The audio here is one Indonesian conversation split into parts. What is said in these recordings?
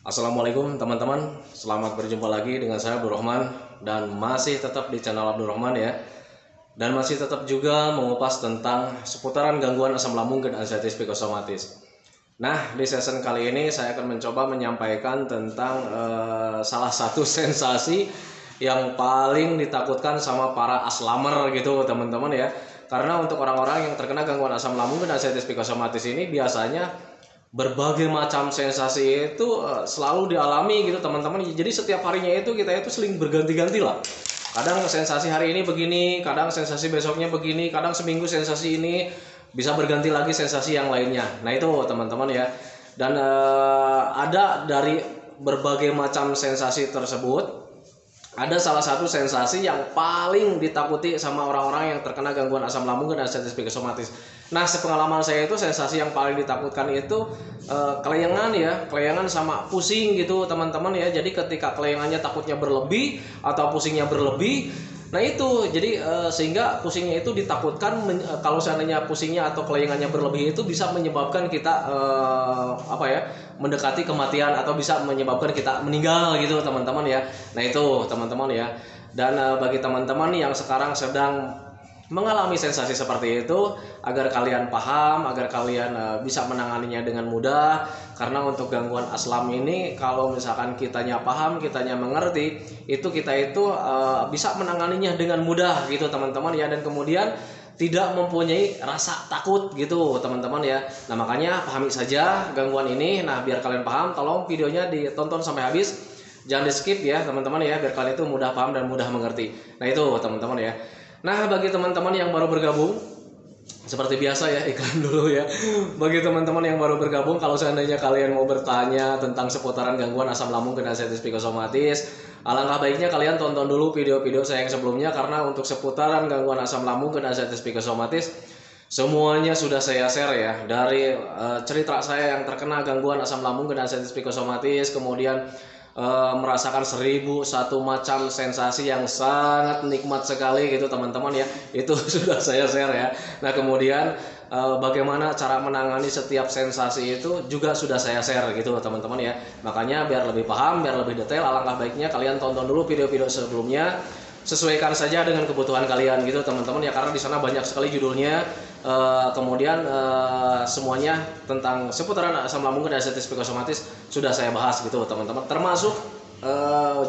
Assalamualaikum teman-teman, selamat berjumpa lagi dengan saya Abdul Rahman dan masih tetap di channel Abdul Rahman ya. Dan masih tetap juga mengupas tentang seputaran gangguan asam lambung dan anxiety psikosomatis. Nah, di season kali ini saya akan mencoba menyampaikan tentang salah satu sensasi yang paling ditakutkan sama para aslamer gitu teman-teman ya. Karena untuk orang-orang yang terkena gangguan asam lambung dan anxiety psikosomatis ini biasanya berbagai macam sensasi itu selalu dialami gitu teman-teman. Jadi setiap harinya itu kita itu seling berganti-ganti lah. Kadang sensasi hari ini begini, kadang sensasi besoknya begini, kadang seminggu sensasi ini bisa berganti lagi sensasi yang lainnya. Nah itu teman-teman ya. Dan ada dari berbagai macam sensasi tersebut, ada salah satu sensasi yang paling ditakuti sama orang-orang yang terkena gangguan asam lambung dan anxiety psikosomatis. Nah, sepengalaman saya itu sensasi yang paling ditakutkan itu kelayangan ya, kelayangan sama pusing gitu teman-teman ya. Jadi ketika kelayangannya takutnya berlebih atau pusingnya berlebih, nah itu jadi sehingga pusingnya itu ditakutkan kalau seandainya pusingnya atau kelayangannya berlebih itu bisa menyebabkan kita mendekati kematian atau bisa menyebabkan kita meninggal gitu teman-teman ya. Nah itu teman-teman ya. Dan bagi teman-teman yang sekarang sedang mengalami sensasi seperti itu, agar kalian paham, agar kalian bisa menanganinya dengan mudah. Karena untuk gangguan aslam ini kalau misalkan kitanya paham, kitanya mengerti, itu kita itu bisa menanganinya dengan mudah gitu teman-teman ya. Dan kemudian tidak mempunyai rasa takut gitu teman-teman ya. Nah makanya pahami saja gangguan ini. Nah biar kalian paham, tolong videonya ditonton sampai habis, jangan di skip ya teman-teman ya, biar kalian itu mudah paham dan mudah mengerti. Nah itu teman-teman ya. Nah bagi teman-teman yang baru bergabung, seperti biasa ya, iklan dulu ya. Bagi teman-teman yang baru bergabung, kalau seandainya kalian mau bertanya tentang seputaran gangguan asam lambung dan anxiety psikosomatis, alangkah baiknya kalian tonton dulu video-video saya yang sebelumnya. Karena untuk seputaran gangguan asam lambung dan anxiety psikosomatis, semuanya sudah saya share ya. Dari cerita saya yang terkena gangguan asam lambung dan anxiety psikosomatis, kemudian merasakan 1001 macam sensasi yang sangat nikmat sekali gitu teman-teman ya. Itu sudah saya share ya. Nah kemudian bagaimana cara menangani setiap sensasi itu juga sudah saya share gitu teman-teman ya. Makanya biar lebih paham, biar lebih detail, alangkah baiknya kalian tonton dulu video-video sebelumnya. Sesuaikan saja dengan kebutuhan kalian gitu teman-teman ya, karena di sana banyak sekali judulnya. Kemudian semuanya tentang seputaran asam lambung dan anxiety psikosomatis sudah saya bahas gitu teman-teman, termasuk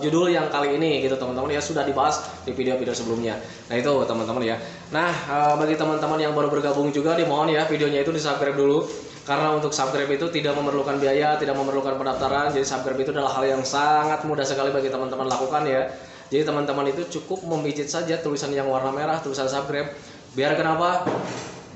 judul yang kali ini gitu teman-teman ya, sudah dibahas di video-video sebelumnya. Nah itu teman-teman ya. Nah bagi teman-teman yang baru bergabung juga dimohon ya videonya itu di subscribe dulu, karena untuk subscribe itu tidak memerlukan biaya, tidak memerlukan pendaftaran. Jadi subscribe itu adalah hal yang sangat mudah sekali bagi teman-teman lakukan ya. Jadi teman-teman itu cukup memijit saja tulisan yang warna merah, tulisan subscribe. Biar kenapa?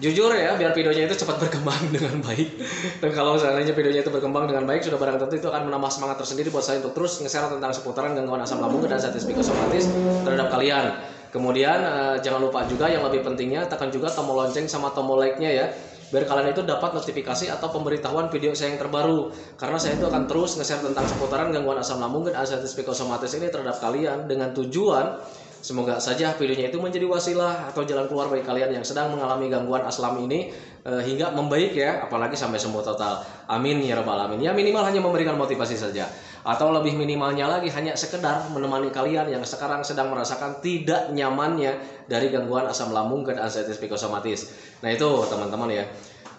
Jujur ya, biar videonya itu cepat berkembang dengan baik. Dan kalau seandainya videonya itu berkembang dengan baik, sudah barang tentu itu akan menambah semangat tersendiri buat saya untuk terus nge-share tentang seputaran gangguan asam lambung dan anxiety psikosomatis terhadap kalian. Kemudian jangan lupa juga yang lebih pentingnya, tekan juga tombol lonceng sama tombol like-nya ya, biar kalian itu dapat notifikasi atau pemberitahuan video saya yang terbaru. Karena saya itu akan terus nge-share tentang seputaran gangguan asam lambung dan anxiety psikosomatis ini terhadap kalian, dengan tujuan semoga saja videonya itu menjadi wasilah atau jalan keluar bagi kalian yang sedang mengalami gangguan aslam ini hingga membaik ya, apalagi sampai sembuh total. Amin ya rabbal alamin. Ya minimal hanya memberikan motivasi saja, atau lebih minimalnya lagi hanya sekedar menemani kalian yang sekarang sedang merasakan tidak nyamannya dari gangguan asam lambung dan anxiety psikosomatis. Nah itu teman-teman ya.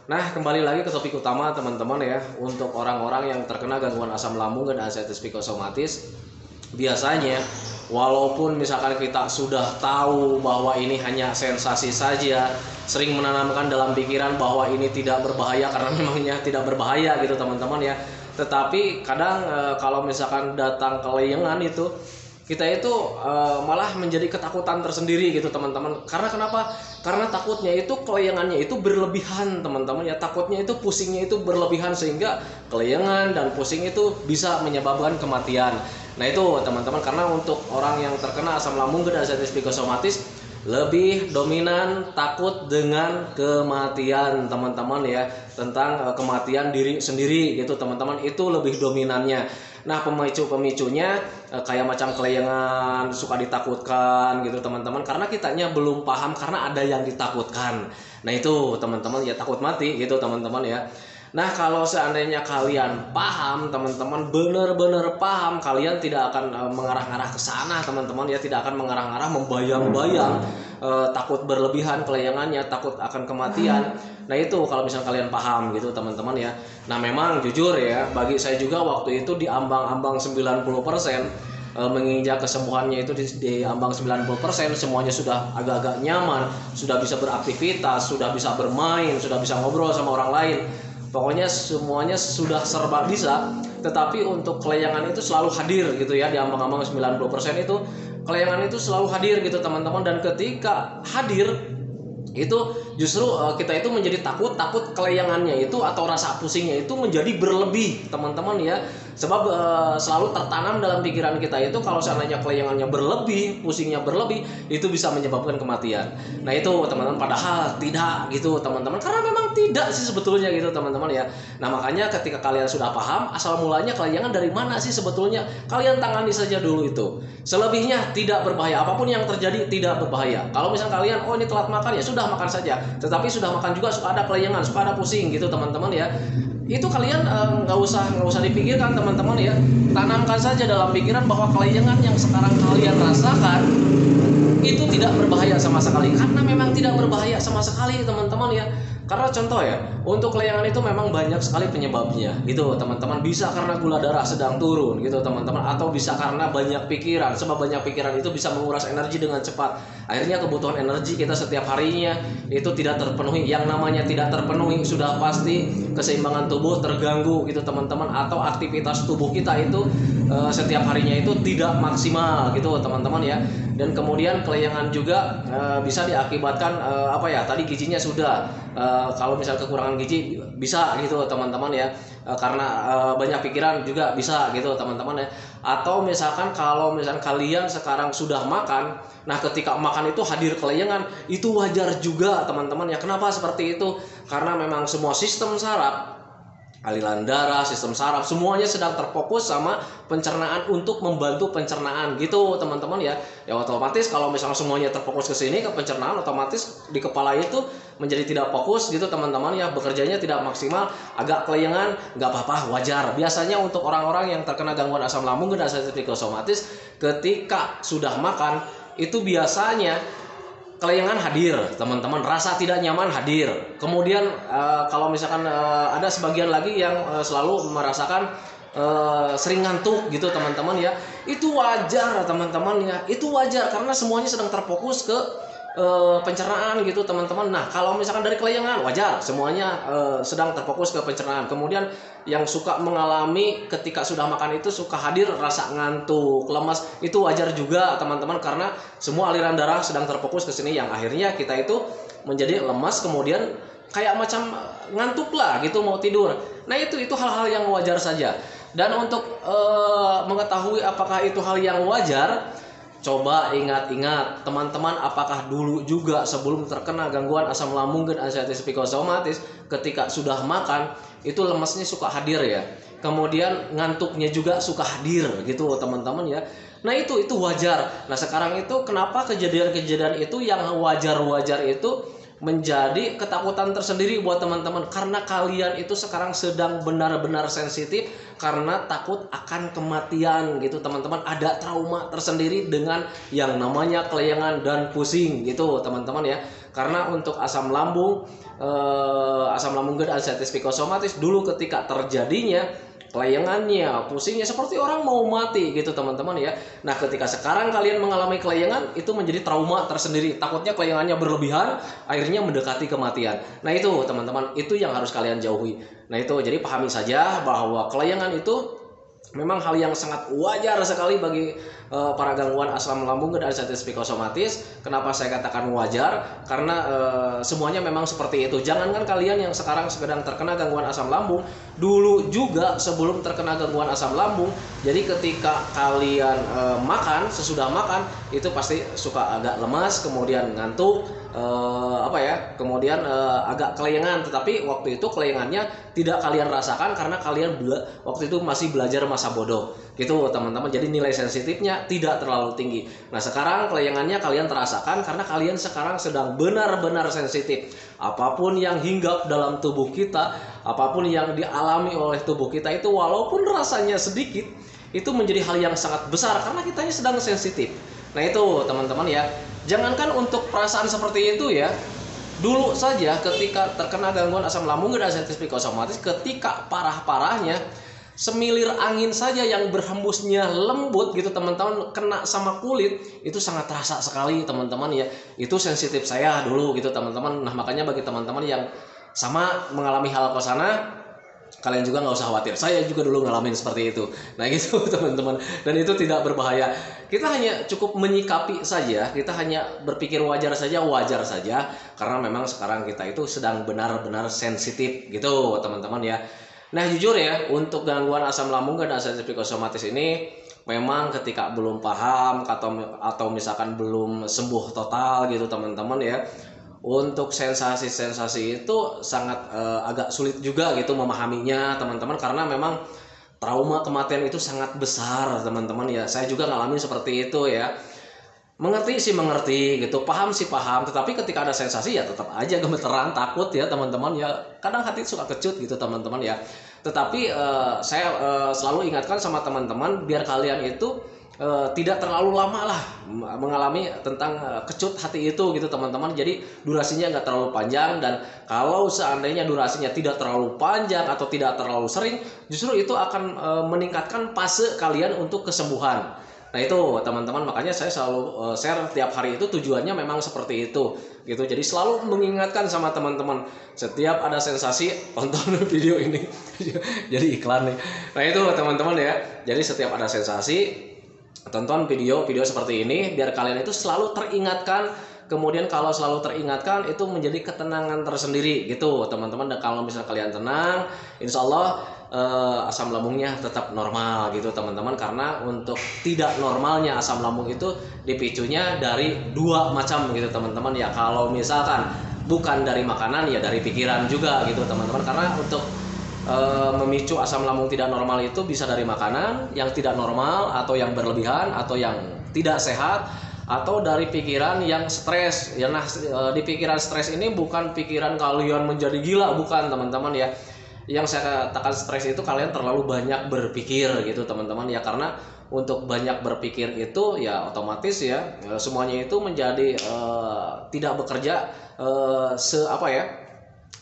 Nah kembali lagi ke topik utama teman-teman ya. Untuk orang-orang yang terkena gangguan asam lambung dan anxiety psikosomatis, biasanya walaupun misalkan kita sudah tahu bahwa ini hanya sensasi saja, sering menanamkan dalam pikiran bahwa ini tidak berbahaya, karena memangnya tidak berbahaya gitu teman-teman ya. Tetapi kadang kalau misalkan datang kelayangan itu, kita itu malah menjadi ketakutan tersendiri gitu teman-teman. Karena kenapa? Karena takutnya itu kelayangannya itu berlebihan teman-teman ya. Takutnya itu pusingnya itu berlebihan, sehingga kelayangan dan pusing itu bisa menyebabkan kematian. Nah itu teman-teman, karena untuk orang yang terkena asam lambung dan anxiety psikosomatis lebih dominan takut dengan kematian teman-teman ya, tentang kematian diri sendiri gitu teman-teman, itu lebih dominannya. Nah pemicu-pemicunya kayak macam kelayangan, suka ditakutkan gitu teman-teman, karena kitanya belum paham karena ada yang ditakutkan. Nah itu teman-teman ya, takut mati gitu teman-teman ya. Nah, kalau seandainya kalian paham, teman-teman benar-benar paham, kalian tidak akan mengarah-arah ke sana, teman-teman ya, tidak akan mengarah-arah membayang-bayang, takut berlebihan kelayangannya, takut akan kematian. Nah, itu kalau misalnya kalian paham gitu, teman-teman ya. Nah, memang jujur ya, bagi saya juga waktu itu di ambang-ambang 90%, menginjak kesembuhannya itu di ambang 90%, semuanya sudah agak-agak nyaman, sudah bisa beraktivitas, sudah bisa bermain, sudah bisa ngobrol sama orang lain. Pokoknya semuanya sudah serba bisa, tetapi untuk kelayangan itu selalu hadir gitu ya, di ambang-ambang 90% itu kelayangan itu selalu hadir gitu, teman-teman. Dan ketika hadir itu justru kita itu menjadi takut kelayangannya itu atau rasa pusingnya itu menjadi berlebih, teman-teman ya. Sebab selalu tertanam dalam pikiran kita itu kalau seandainya kelayangannya berlebih, pusingnya berlebih, itu bisa menyebabkan kematian. Nah, itu teman-teman, padahal tidak gitu, teman-teman, karena memang tidak sih sebetulnya gitu, teman-teman ya. Nah, makanya ketika kalian sudah paham asal mulanya kelayangan dari mana sih sebetulnya, kalian tangani saja dulu itu. Selebihnya tidak berbahaya, apapun yang terjadi tidak berbahaya. Kalau misal kalian ini telat makan, ya sudah makan saja. Tetapi sudah makan juga suka ada kelayangan, suka ada pusing gitu, teman-teman ya. Itu kalian nggak usah dipikirkan, teman-teman ya. Tanamkan saja dalam pikiran bahwa kelayangan yang sekarang kalian rasakan itu tidak berbahaya sama sekali, karena memang tidak berbahaya sama sekali, teman-teman ya. Karena contoh ya, untuk kelayangan itu memang banyak sekali penyebabnya gitu, teman-teman. Bisa karena gula darah sedang turun gitu, teman-teman, atau bisa karena banyak pikiran. Sebab banyak pikiran itu bisa menguras energi dengan cepat. Akhirnya kebutuhan energi kita setiap harinya itu tidak terpenuhi. Yang namanya tidak terpenuhi sudah pasti keseimbangan tubuh terganggu gitu, teman-teman, atau aktivitas tubuh kita itu setiap harinya itu tidak maksimal gitu, teman-teman ya. Dan kemudian kelayangan juga bisa diakibatkan tadi gizinya sudah, kalau misal kekurangan gizi bisa gitu, teman-teman ya, karena banyak pikiran juga bisa gitu, teman-teman ya. Atau misalkan kalau misalkan kalian sekarang sudah makan, nah ketika makan itu hadir kelayangan, itu wajar juga, teman-teman ya. Kenapa seperti itu? Karena memang semua sistem saraf, aliran darah, sistem saraf, semuanya sedang terfokus sama pencernaan, untuk membantu pencernaan gitu, teman-teman ya. Ya otomatis kalau misalnya semuanya terfokus ke sini, ke pencernaan, otomatis di kepala itu menjadi tidak fokus gitu, teman-teman ya. Bekerjanya tidak maksimal, agak kelayangan, nggak apa-apa, wajar. Biasanya untuk orang-orang yang terkena gangguan asam lambung dan asam psikosomatis, ketika sudah makan itu biasanya kelayangan hadir, teman-teman, rasa tidak nyaman hadir. Kemudian kalau misalkan ada sebagian lagi yang selalu merasakan sering ngantuk gitu, teman-teman ya. Itu wajar, teman-teman ya. Itu wajar karena semuanya sedang terfokus ke pencernaan gitu, teman-teman. Nah, kalau misalkan dari kelayangan wajar, semuanya sedang terfokus ke pencernaan. Kemudian yang suka mengalami ketika sudah makan itu suka hadir rasa ngantuk, lemas, itu wajar juga, teman-teman, karena semua aliran darah sedang terfokus ke sini, yang akhirnya kita itu menjadi lemas, kemudian kayak macam ngantuk lah gitu, mau tidur. Nah, itu hal-hal yang wajar saja. Dan untuk mengetahui apakah itu hal yang wajar, coba ingat-ingat, teman-teman, apakah dulu juga sebelum terkena gangguan asam lambung dan anxiety psikosomatis, ketika sudah makan itu lemasnya suka hadir ya. Kemudian ngantuknya juga suka hadir gitu, teman-teman ya. Nah, itu wajar. Nah, sekarang itu kenapa kejadian-kejadian itu yang wajar-wajar itu menjadi ketakutan tersendiri buat teman-teman, karena kalian itu sekarang sedang benar-benar sensitif karena takut akan kematian gitu, teman-teman. Ada trauma tersendiri dengan yang namanya kelayangan dan pusing gitu, teman-teman ya. Karena untuk asam lambung dan anxiety psikosomatis, dulu ketika terjadinya kelayangannya, pusingnya seperti orang mau mati gitu, teman-teman ya. Nah, ketika sekarang kalian mengalami kelayangan, itu menjadi trauma tersendiri. Takutnya kelayangannya berlebihan, akhirnya mendekati kematian. Nah, itu teman-teman, itu yang harus kalian jauhi. Nah, itu jadi pahami saja bahwa kelayangan itu memang hal yang sangat wajar sekali bagi para gangguan asam lambung dan anxiety psikosomatis. Kenapa saya katakan wajar? Karena semuanya memang seperti itu. Jangankan kalian yang sekarang sedang terkena gangguan asam lambung, dulu juga sebelum terkena gangguan asam lambung. Jadi ketika kalian makan, sesudah makan itu pasti suka agak lemas, kemudian ngantuk, apa ya, kemudian agak kelayangan, tetapi waktu itu kelayangannya tidak kalian rasakan karena kalian waktu itu masih belajar masa bodoh gitu teman-teman. Jadi nilai sensitifnya tidak terlalu tinggi. Nah sekarang kelayangannya kalian terasakan karena kalian sekarang sedang benar-benar sensitif. Apapun yang hinggap dalam tubuh kita, apapun yang dialami oleh tubuh kita itu walaupun rasanya sedikit, itu menjadi hal yang sangat besar karena kitanya sedang sensitif. Nah itu teman-teman ya, jangankan untuk perasaan seperti itu ya, dulu saja ketika terkena gangguan asam lambung dan sensitif psikosomatis, ketika parah-parahnya, semilir angin saja yang berhembusnya lembut gitu teman-teman, kena sama kulit itu sangat terasa sekali teman-teman ya. Itu sensitif saya dulu gitu teman-teman. Nah makanya bagi teman-teman yang sama mengalami hal ke sana, kalian juga nggak usah khawatir, saya juga dulu ngalamin seperti itu. Nah gitu teman-teman, dan itu tidak berbahaya. Kita hanya cukup menyikapi saja, kita hanya berpikir wajar saja, karena memang sekarang kita itu sedang benar-benar sensitif gitu teman-teman ya. Nah jujur ya, untuk gangguan asam lambung dan sensitif psikosomatis ini memang ketika belum paham atau misalkan belum sembuh total gitu teman-teman ya, untuk sensasi-sensasi itu sangat agak sulit juga gitu memahaminya teman-teman, karena memang trauma kematian itu sangat besar teman-teman ya. Saya juga ngalamin seperti itu ya. Mengerti sih mengerti gitu, paham sih paham, tetapi ketika ada sensasi ya tetap aja gemeteran, takut ya teman-teman ya. Kadang hati suka kecut gitu teman-teman ya. Tetapi saya selalu ingatkan sama teman-teman biar kalian itu tidak terlalu lama lah mengalami tentang kecut hati itu gitu teman-teman. Jadi durasinya nggak terlalu panjang, dan kalau seandainya durasinya tidak terlalu panjang atau tidak terlalu sering, justru itu akan meningkatkan fase kalian untuk kesembuhan. Nah itu teman-teman, makanya saya selalu share tiap hari itu tujuannya memang seperti itu gitu. Jadi selalu mengingatkan sama teman-teman, setiap ada sensasi tonton video ini. Jadi iklan nih. Nah itu teman-teman ya, jadi setiap ada sensasi tonton video-video seperti ini biar kalian itu selalu teringatkan. Kemudian kalau selalu teringatkan itu menjadi ketenangan tersendiri gitu teman-teman. Dan kalau misalnya kalian tenang, insya Allah asam lambungnya tetap normal gitu teman-teman. Karena untuk tidak normalnya asam lambung itu dipicunya dari dua macam gitu teman-teman ya. Kalau misalkan bukan dari makanan ya dari pikiran juga gitu teman-teman. Karena untuk memicu asam lambung tidak normal itu bisa dari makanan yang tidak normal atau yang berlebihan atau yang tidak sehat, atau dari pikiran yang stres ya. Nah di pikiran stres ini bukan pikiran kalian menjadi gila, bukan teman-teman ya. Yang saya katakan stres itu kalian terlalu banyak berpikir gitu teman-teman ya. Karena untuk banyak berpikir itu ya otomatis ya semuanya itu menjadi tidak bekerja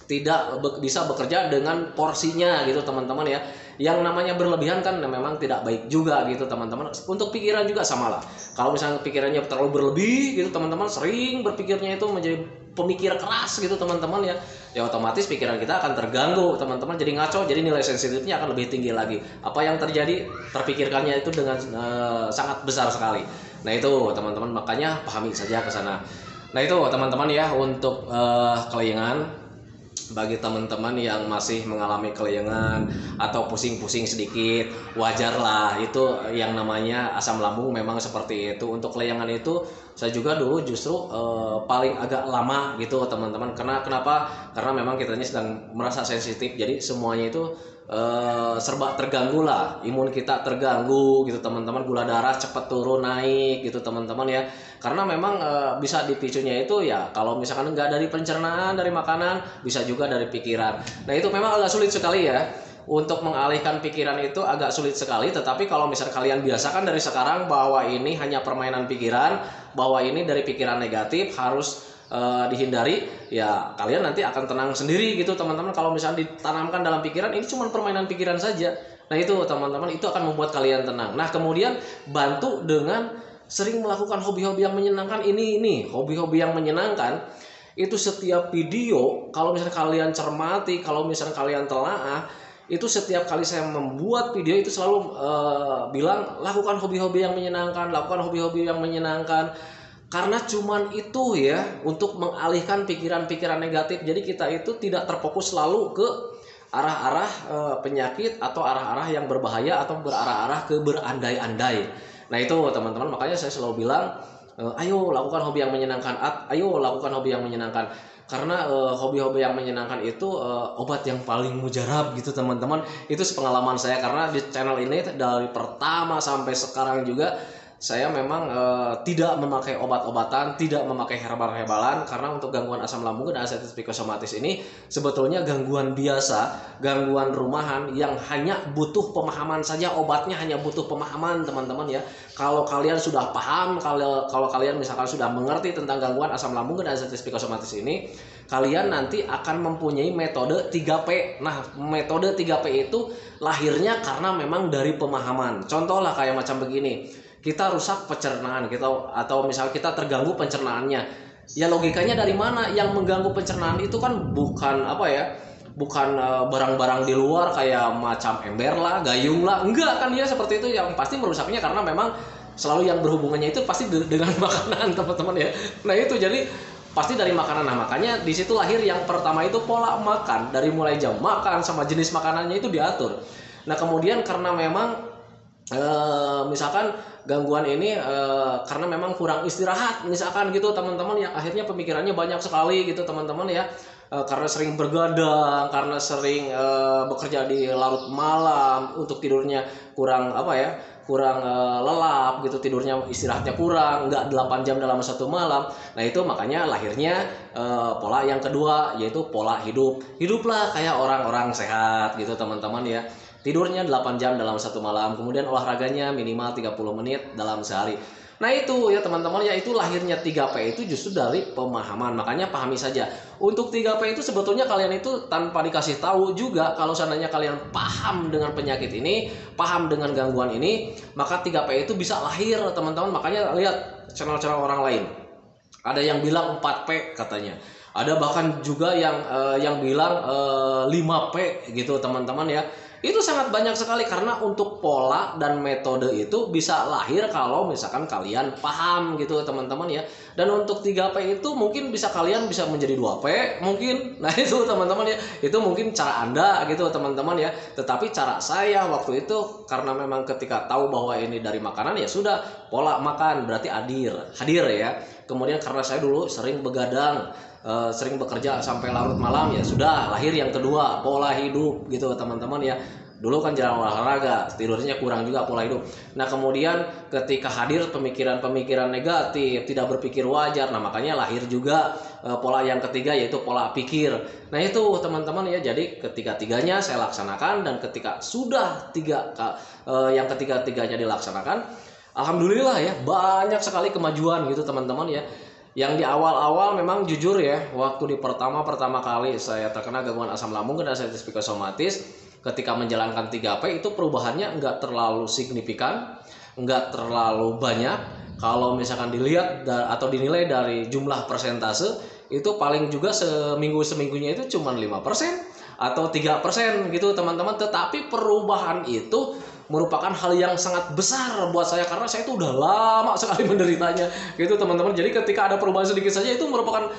tidak bisa bekerja dengan porsinya gitu teman-teman ya. Yang namanya berlebihan kan memang tidak baik juga gitu teman-teman. Untuk pikiran juga sama lah. Kalau misalnya pikirannya terlalu berlebih gitu teman-teman, sering berpikirnya itu menjadi pemikir keras gitu teman-teman ya. Ya otomatis pikiran kita akan terganggu teman-teman, jadi ngaco, jadi nilai sensitifnya akan lebih tinggi lagi. Apa yang terjadi terpikirkannya itu dengan sangat besar sekali. Nah itu teman-teman, makanya pahami saja ke sana. Nah itu teman-teman ya, untuk kelayangan, bagi teman-teman yang masih mengalami kelayangan atau pusing-pusing sedikit, wajar lah, itu yang namanya asam lambung memang seperti itu. Untuk kelayangan itu saya juga dulu justru paling agak lama gitu teman-teman. Kenapa? Karena memang kitanya sedang merasa sensitif, jadi semuanya itu serba terganggu lah. Imun kita terganggu gitu teman-teman, gula darah cepat turun naik gitu teman-teman ya. Karena memang bisa dipicunya itu ya kalau misalkan nggak dari pencernaan, dari makanan, bisa juga dari pikiran. Nah itu memang agak sulit sekali ya untuk mengalihkan pikiran, itu agak sulit sekali. Tetapi kalau misalkan kalian biasakan dari sekarang bahwa ini hanya permainan pikiran, bahwa ini dari pikiran negatif harus dihindari, ya kalian nanti akan tenang sendiri gitu teman-teman. Kalau misalnya ditanamkan dalam pikiran ini cuma permainan pikiran saja, nah itu teman-teman, itu akan membuat kalian tenang. Nah kemudian bantu dengan sering melakukan hobi-hobi yang menyenangkan. Ini hobi-hobi yang menyenangkan itu setiap video kalau misalnya kalian cermati, kalau misalnya kalian telaah, itu setiap kali saya membuat video itu selalu bilang lakukan hobi-hobi yang menyenangkan, lakukan hobi-hobi yang menyenangkan. Karena cuman itu ya untuk mengalihkan pikiran-pikiran negatif. Jadi kita itu tidak terfokus selalu ke arah-arah penyakit atau arah-arah yang berbahaya atau berarah-arah ke berandai-andai. Nah itu teman-teman, makanya saya selalu bilang ayo lakukan hobi yang menyenangkan, ayo lakukan hobi yang menyenangkan. Karena hobi-hobi yang menyenangkan itu obat yang paling mujarab gitu teman-teman. Itu pengalaman saya, karena di channel ini dari pertama sampai sekarang juga saya memang tidak memakai obat-obatan, tidak memakai herbal-herbalan, karena untuk gangguan asam lambung dan asam psikosomatis ini sebetulnya gangguan biasa, gangguan rumahan yang hanya butuh pemahaman saja. Obatnya hanya butuh pemahaman teman-teman ya. Kalau kalian sudah paham, kalau kalian misalkan sudah mengerti tentang gangguan asam lambung dan asam psikosomatis ini, kalian nanti akan mempunyai metode 3P. Nah, metode 3P itu lahirnya karena memang dari pemahaman. Contoh lah kayak macam begini. Kita rusak pencernaan kita, atau misal kita terganggu pencernaannya, ya logikanya dari mana? Yang mengganggu pencernaan itu kan bukan apa ya, bukan barang-barang di luar kayak macam ember lah, gayung lah, enggak kan dia seperti itu. Yang pasti merusaknya karena memang selalu yang berhubungannya itu pasti dengan makanan teman-teman ya. Nah itu jadi pasti dari makanan. Nah makanya di situ lahir yang pertama itu pola makan, dari mulai jam makan sama jenis makanannya itu diatur. Nah kemudian karena memang misalkan gangguan ini karena memang kurang istirahat misalkan gitu teman-teman ya, akhirnya pemikirannya banyak sekali gitu teman-teman ya, karena sering bergadang, karena sering bekerja di larut malam, untuk tidurnya kurang apa ya, kurang lelap gitu, tidurnya istirahatnya kurang, nggak 8 jam dalam satu malam. Nah itu makanya lahirnya pola yang kedua, yaitu pola hiduplah kayak orang-orang sehat gitu teman-teman ya. Tidurnya 8 jam dalam satu malam, kemudian olahraganya minimal 30 menit dalam sehari. Nah itu ya teman-teman ya, itu lahirnya 3P itu justru dari pemahaman. Makanya pahami saja. Untuk 3P itu sebetulnya kalian itu tanpa dikasih tahu juga, kalau seandainya kalian paham dengan penyakit ini, paham dengan gangguan ini, maka 3P itu bisa lahir teman-teman. Makanya lihat channel-channel orang lain. Ada yang bilang 4P katanya. Ada bahkan juga yang bilang 5P gitu teman-teman ya. Itu sangat banyak sekali, karena untuk pola dan metode itu bisa lahir kalau misalkan kalian paham gitu teman-teman ya. Dan untuk 3P itu mungkin kalian bisa menjadi 2P mungkin. Nah itu teman-teman ya, itu mungkin cara Anda gitu teman-teman ya. Tetapi cara saya waktu itu, karena memang ketika tahu bahwa ini dari makanan, ya sudah, pola makan berarti hadir ya. Kemudian karena saya dulu sering begadang, sering bekerja sampai larut malam, ya sudah lahir yang kedua, pola hidup gitu teman-teman ya. Dulu kan jarang olahraga, tidurnya kurang juga, pola hidup. Nah kemudian ketika hadir pemikiran-pemikiran negatif, tidak berpikir wajar, nah makanya lahir juga pola yang ketiga, yaitu pola pikir. Nah itu teman-teman ya, jadi ketiga-tiganya saya laksanakan, dan ketika sudah yang ketiga-tiganya dilaksanakan, alhamdulillah ya, banyak sekali kemajuan gitu teman-teman ya. Yang di awal-awal memang jujur ya, waktu di pertama kali saya terkena gangguan asam lambung dan asam psikosomatis, ketika menjalankan 3P itu perubahannya enggak terlalu signifikan, enggak terlalu banyak. Kalau misalkan dilihat atau dinilai dari jumlah persentase, itu paling juga seminggunya itu cuma 5% atau 3% gitu teman-teman. Tetapi perubahan itu merupakan hal yang sangat besar buat saya, karena saya itu udah lama sekali menderitanya gitu teman-teman. Jadi ketika ada perubahan sedikit saja, itu merupakan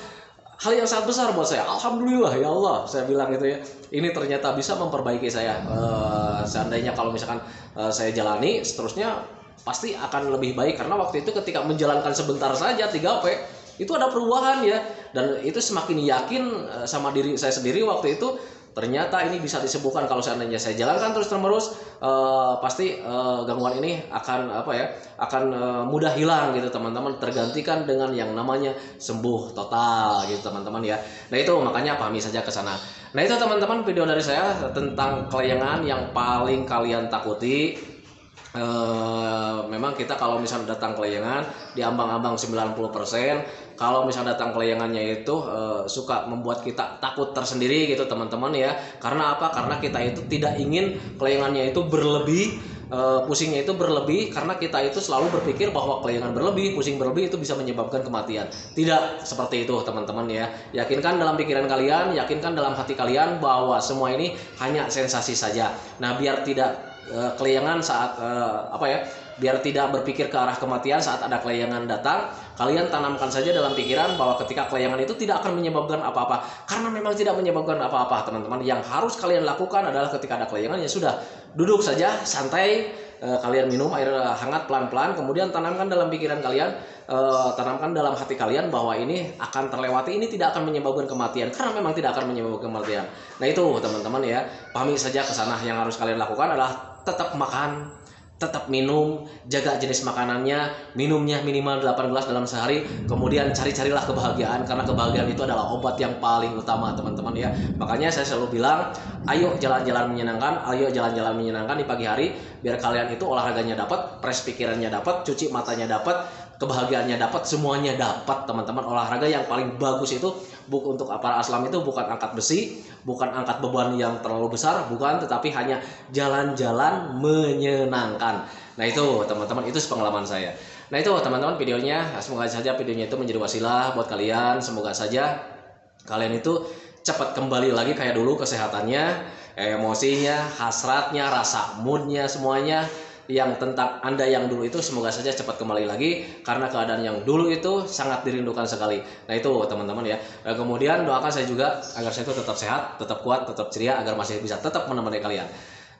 hal yang sangat besar buat saya. Alhamdulillah ya Allah, saya bilang gitu ya, ini ternyata bisa memperbaiki saya. Seandainya kalau misalkan saya jalani seterusnya, pasti akan lebih baik. Karena waktu itu ketika menjalankan sebentar saja 3P, itu ada perubahan ya. Dan itu semakin yakin sama diri saya sendiri waktu itu, ternyata ini bisa disembuhkan kalau seandainya saya jalankan terus-menerus. Pasti gangguan ini akan mudah hilang gitu teman-teman, tergantikan dengan yang namanya sembuh total gitu teman-teman ya. Nah itu makanya pahami saja ke sana. Nah itu teman-teman video dari saya tentang kelayangan yang paling kalian takuti. Memang kita kalau misalnya datang kelayangan diambang-ambang 90%. Kalau misalnya datang kelayangannya itu suka membuat kita takut tersendiri gitu teman-teman ya. Karena apa? Karena kita itu tidak ingin kelayangannya itu berlebih, pusingnya itu berlebih, karena kita itu selalu berpikir bahwa kelayangan berlebih, pusing berlebih itu bisa menyebabkan kematian. Tidak seperti itu teman-teman ya. Yakinkan dalam pikiran kalian, yakinkan dalam hati kalian bahwa semua ini hanya sensasi saja. Nah biar tidak kelayangan saat biar tidak berpikir ke arah kematian saat ada kelayangan datang, kalian tanamkan saja dalam pikiran bahwa ketika kelayangan itu tidak akan menyebabkan apa-apa. Karena memang tidak menyebabkan apa-apa teman-teman. Yang harus kalian lakukan adalah ketika ada kelayangan, ya sudah, duduk saja santai, kalian minum air hangat pelan-pelan, kemudian tanamkan dalam pikiran kalian, tanamkan dalam hati kalian bahwa ini akan terlewati, ini tidak akan menyebabkan kematian, karena memang tidak akan menyebabkan kematian. Nah itu teman-teman ya, pahami saja ke sana. Yang harus kalian lakukan adalah tetap makan, tetap minum, jaga jenis makanannya, minumnya minimal 8 gelas dalam sehari, kemudian cari-carilah kebahagiaan, karena kebahagiaan itu adalah obat yang paling utama teman-teman ya. Makanya saya selalu bilang, ayo jalan-jalan menyenangkan di pagi hari, biar kalian itu olahraganya dapat, fresh pikirannya dapat, cuci matanya dapat, kebahagiaannya dapat, semuanya dapat teman-teman. Olahraga yang paling bagus itu untuk para aslam itu bukan angkat besi, bukan angkat beban yang terlalu besar, bukan, tetapi hanya jalan-jalan menyenangkan. Nah itu teman-teman, itu pengalaman saya. Nah itu teman-teman videonya, semoga saja videonya itu menjadi wasilah buat kalian. Semoga saja kalian itu cepat kembali lagi kayak dulu, kesehatannya, emosinya, hasratnya, rasa moodnya, semuanya yang tentang Anda yang dulu itu semoga saja cepat kembali lagi, karena keadaan yang dulu itu sangat dirindukan sekali. Nah itu teman-teman ya. Kemudian doakan saya juga agar saya itu tetap sehat, tetap kuat, tetap ceria, agar masih bisa tetap menemani kalian.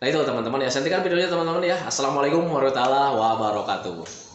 Nah itu teman-teman ya, sentikan videonya teman-teman ya. Assalamualaikum warahmatullahi wabarakatuh.